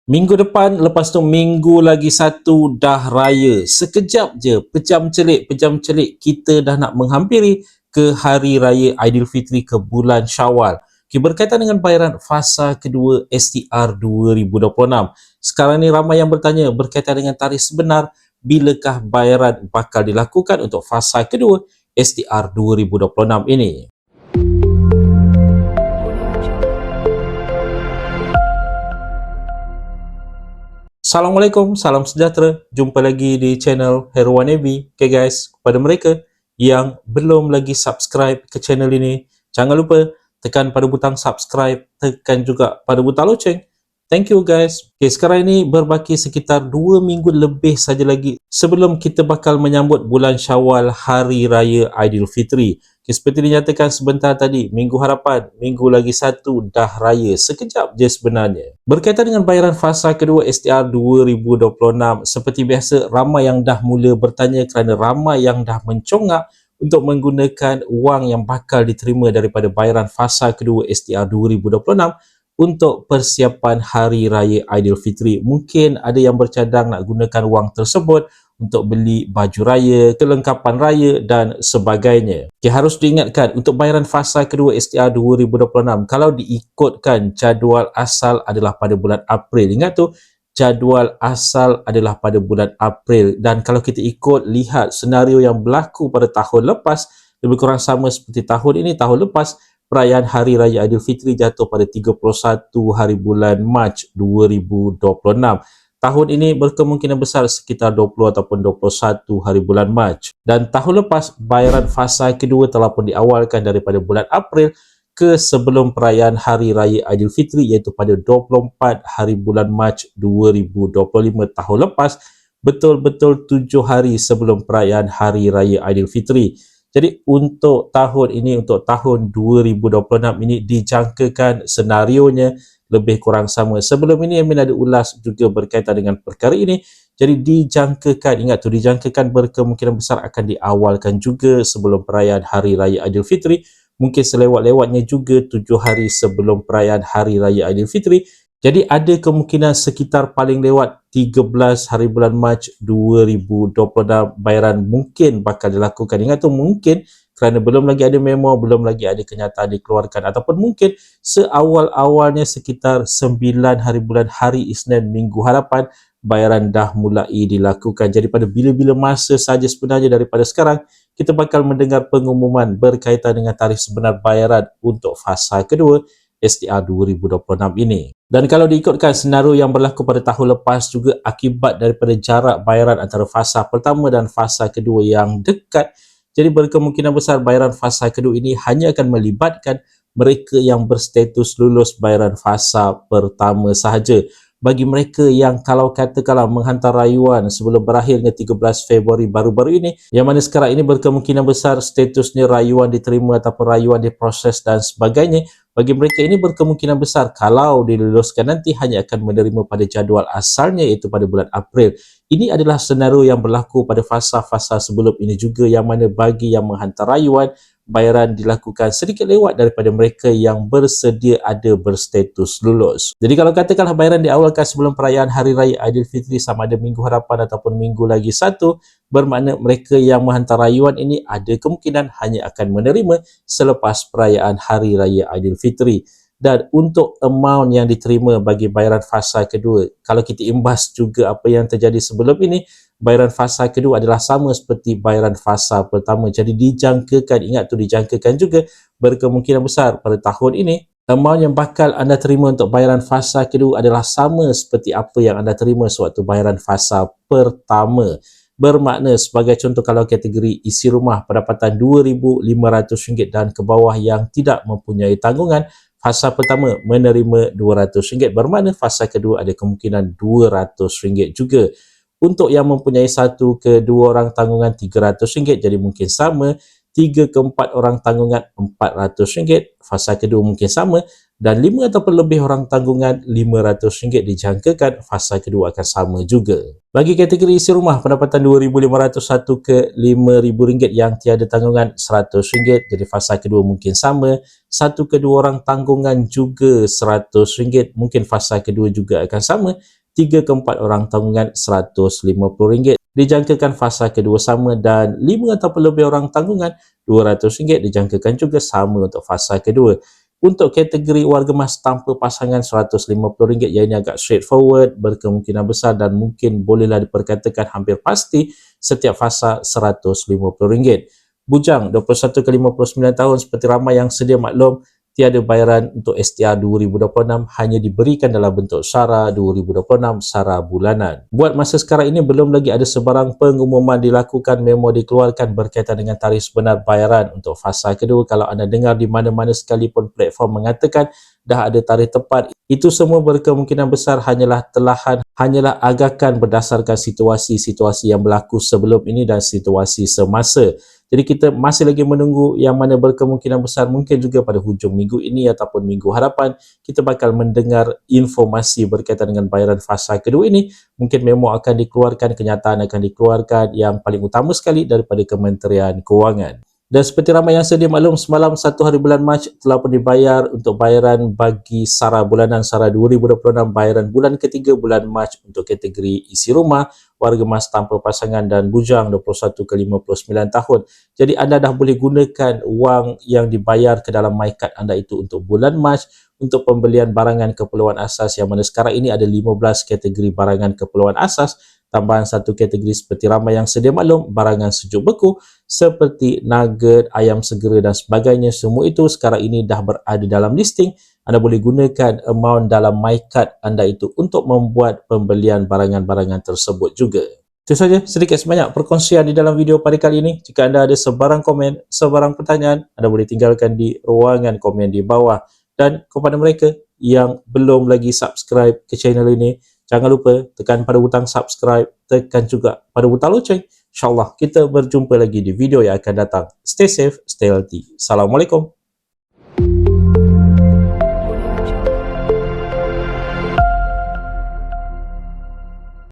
Minggu depan, lepas tu minggu lagi satu dah raya. Sekejap je, pejam celik kita dah nak menghampiri ke Hari Raya Aidilfitri ke bulan Syawal. Okay, berkaitan dengan bayaran fasa kedua STR 2026. Sekarang ni ramai yang bertanya berkaitan dengan tarikh sebenar bilakah bayaran bakal dilakukan untuk fasa kedua STR 2026 ini. Assalamualaikum, salam sejahtera. Jumpa lagi di channel Heruan Navy. Okay guys, kepada mereka yang belum lagi subscribe ke channel ini, jangan lupa tekan pada butang subscribe, tekan juga pada butang loceng. Thank you guys. Okay, sekarang ini berbaki sekitar 2 minggu lebih saja lagi sebelum kita bakal menyambut bulan Syawal, Hari Raya Aidilfitri. Okay, seperti dinyatakan sebentar tadi, minggu harapan, minggu lagi satu dah raya. Sekejap je sebenarnya. Berkaitan dengan bayaran fasa kedua STR 2026, seperti biasa ramai yang dah mula bertanya kerana ramai yang dah mencongak untuk menggunakan wang yang bakal diterima daripada bayaran fasa kedua STR 2026 untuk persiapan Hari Raya Aidilfitri. Mungkin ada yang bercadang nak gunakan wang tersebut untuk beli baju raya, kelengkapan raya dan sebagainya. Okay, harus diingatkan untuk bayaran fasa kedua STR 2026, kalau diikutkan jadual asal adalah pada bulan April. Ingat tu, jadual asal adalah pada bulan April, dan kalau kita ikut lihat senario yang berlaku pada tahun lepas, lebih kurang sama seperti tahun ini, tahun lepas perayaan Hari Raya Aidilfitri jatuh pada 31 hari bulan Mac 2026. Tahun ini berkemungkinan besar sekitar 20 ataupun 21 hari bulan Mac. Dan tahun lepas, bayaran fasa kedua telah pun diawalkan daripada bulan April ke sebelum perayaan Hari Raya Aidilfitri, iaitu pada 24 hari bulan Mac 2025 tahun lepas, betul-betul 7 hari sebelum perayaan Hari Raya Aidilfitri. Jadi untuk tahun ini, untuk tahun 2026 ini, dijangkakan senarionya lebih kurang sama. Sebelum ini Amin ada ulas juga berkaitan dengan perkara ini. Jadi dijangkakan, ingat tu, dijangkakan berkemungkinan besar akan diawalkan juga sebelum perayaan Hari Raya Aidilfitri. Mungkin selewat-lewatnya juga 7 hari sebelum perayaan Hari Raya Aidilfitri. Jadi ada kemungkinan sekitar paling lewat 13 hari bulan Mac 2026 bayaran mungkin bakal dilakukan. Ingat tu, mungkin kerana belum lagi ada memo, belum lagi ada kenyataan dikeluarkan, ataupun mungkin seawal-awalnya sekitar 9 hari bulan hari Isnin minggu harapan bayaran dah mulai dilakukan. Jadi pada bila-bila masa saja sebenarnya daripada sekarang kita bakal mendengar pengumuman berkaitan dengan tarikh sebenar bayaran untuk fasa kedua STR 2026 ini. Dan kalau diikutkan senario yang berlaku pada tahun lepas juga, akibat daripada jarak bayaran antara fasa pertama dan fasa kedua yang dekat, jadi berkemungkinan besar bayaran fasa kedua ini hanya akan melibatkan mereka yang berstatus lulus bayaran fasa pertama sahaja. Bagi mereka yang kalau katakanlah menghantar rayuan sebelum berakhirnya 13 Februari baru-baru ini, yang mana sekarang ini berkemungkinan besar statusnya rayuan diterima ataupun rayuan diproses dan sebagainya, bagi mereka ini berkemungkinan besar kalau diluluskan nanti hanya akan menerima pada jadual asalnya, iaitu pada bulan April. Ini adalah senario yang berlaku pada fasa-fasa sebelum ini juga, yang mana bagi yang menghantar rayuan, bayaran dilakukan sedikit lewat daripada mereka yang bersedia ada berstatus lulus. Jadi kalau katakanlah bayaran diawalkan sebelum perayaan Hari Raya Aidilfitri, sama ada minggu harapan ataupun minggu lagi satu, bermakna mereka yang menghantar rayuan ini ada kemungkinan hanya akan menerima selepas perayaan Hari Raya Aidilfitri. Dan untuk amount yang diterima bagi bayaran fasa kedua, kalau kita imbas juga apa yang terjadi sebelum ini, bayaran fasa kedua adalah sama seperti bayaran fasa pertama. Jadi dijangkakan, ingat tu, dijangkakan juga berkemungkinan besar pada tahun ini amount yang bakal anda terima untuk bayaran fasa kedua adalah sama seperti apa yang anda terima sewaktu bayaran fasa pertama. Bermakna sebagai contoh, kalau kategori isi rumah pendapatan RM2,500 dan ke bawah yang tidak mempunyai tanggungan, fasa pertama menerima RM200, bermakna fasa kedua ada kemungkinan RM200 juga. Untuk yang mempunyai 1 ke 2 orang tanggungan RM300, jadi mungkin sama 3/4 orang tanggungan RM400, fasa kedua mungkin sama, dan 5 ataupun lebih orang tanggungan RM500 dijangkakan fasa kedua akan sama juga. Bagi kategori isi rumah, pendapatan RM2,501 ke RM5,000 yang tiada tanggungan RM100, jadi fasa kedua mungkin sama. 1 ke 2 orang tanggungan juga RM100, mungkin fasa kedua juga akan sama. 3 ke 4 orang tanggungan RM150, dijangkakan fasa kedua sama, dan 5 ataupun lebih orang tanggungan RM200 dijangkakan juga sama untuk fasa kedua. Untuk kategori warga emas tanpa pasangan RM150, yang ini agak straightforward, berkemungkinan besar dan mungkin bolehlah diperkatakan hampir pasti setiap fasa RM150. Bujang 21 ke 59 tahun, seperti ramai yang sedia maklum, tiada bayaran untuk STR 2026, hanya diberikan dalam bentuk SARA 2026, SARA bulanan. Buat masa sekarang ini belum lagi ada sebarang pengumuman dilakukan, memo dikeluarkan berkaitan dengan tarikh sebenar bayaran untuk fasa kedua. Kalau anda dengar di mana-mana sekalipun platform mengatakan dah ada tarikh tepat, itu semua berkemungkinan besar hanyalah telahan, hanyalah agakan berdasarkan situasi-situasi yang berlaku sebelum ini dan situasi semasa. Jadi kita masih lagi menunggu, yang mana berkemungkinan besar mungkin juga pada hujung minggu ini ataupun minggu hadapan kita bakal mendengar informasi berkaitan dengan bayaran fasa kedua ini. Mungkin memo akan dikeluarkan, kenyataan akan dikeluarkan, yang paling utama sekali daripada Kementerian Kewangan. Dan seperti ramai yang sedia maklum, semalam 1 hari bulan Mac telah pun dibayar untuk bayaran bagi SARA bulanan SARA 2026, bayaran bulan ketiga bulan Mac untuk kategori isi rumah, warga emas tanpa pasangan dan bujang 21 ke 59 tahun. Jadi anda dah boleh gunakan wang yang dibayar ke dalam MyCard anda itu untuk bulan Mac untuk pembelian barangan keperluan asas, yang mana sekarang ini ada 15 kategori barangan keperluan asas, tambahan satu kategori seperti ramai yang sedia maklum, barangan sejuk beku seperti nugget, ayam segera dan sebagainya. Semua itu sekarang ini dah berada dalam listing. Anda boleh gunakan amount dalam MyCard anda itu untuk membuat pembelian barangan-barangan tersebut juga. Itu saja sedikit sebanyak perkongsian di dalam video pada kali ini. Jika anda ada sebarang komen, sebarang pertanyaan, anda boleh tinggalkan di ruangan komen di bawah. Dan kepada mereka yang belum lagi subscribe ke channel ini, jangan lupa tekan pada butang subscribe, tekan juga pada butang loceng. InsyaAllah kita berjumpa lagi di video yang akan datang. Stay safe, stay healthy. Assalamualaikum.